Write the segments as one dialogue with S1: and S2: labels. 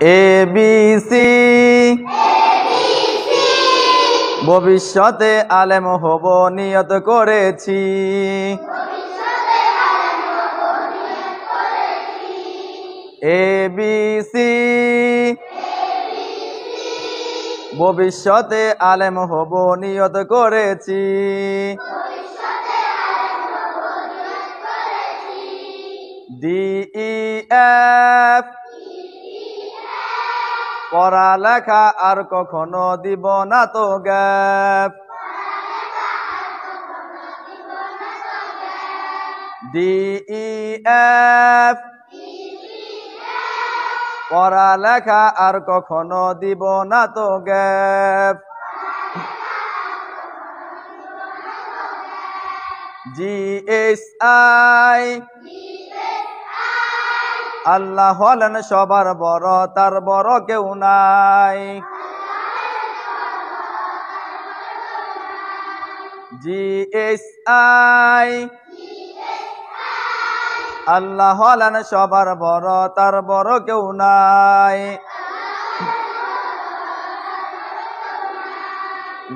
S1: ABC ভবিষ্যতে আলেম হব নিয়ত করেছি। ABC ভবিষ্যতে আলেম হব নিয়ত করেছি। DEF পড়ালেখা আর কখনো দিব না তো গ্যাপ। DEF পড়ালেখা আর কখনো দিব না তো গ্যাপ। GSI আল্লাহ হলেন সবার বড়, তার বড় কেউ নাই। GSI আল্লাহ হলেন সবার বড়, তার বড় কেউ নাই।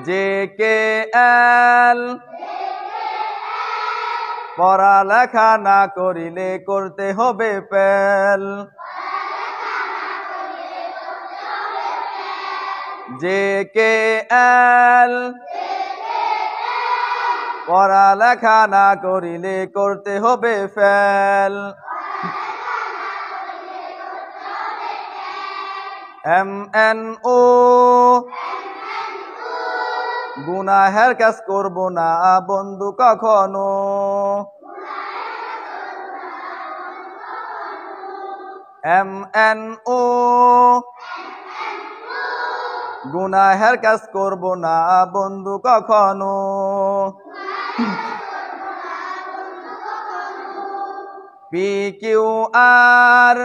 S1: JKL পড়ালেখা না করিলে করতে হবে ফেল। JKL পড়ালেখা না করিলে করতে হবে ফেল। MNO গুনাহের কাজ করব না বন্ধু কখনো। MNO গুনাহের কাজ করব না বন্ধু কখনো। PQR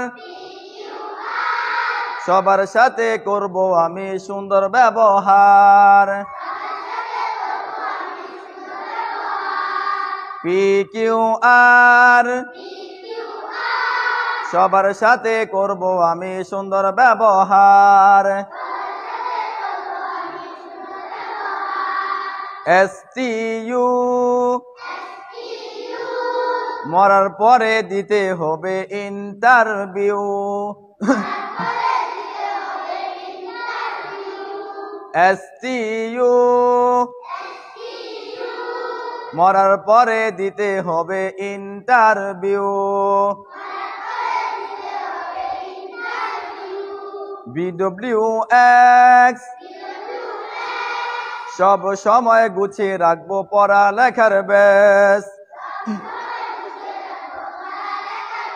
S1: সবার সাথে করব আমি সুন্দর ব্যবহার। PQR সবার সাথে করব আমি সুন্দর ব্যবহার। STU মরার পরে দিতে হবে ইন্টারভিউ। STU মরার পরে দিতে হবে ইন্টারভিউ। BWX সব সময় গুছিয়ে রাখবো পড়ালেখার ব্যাস।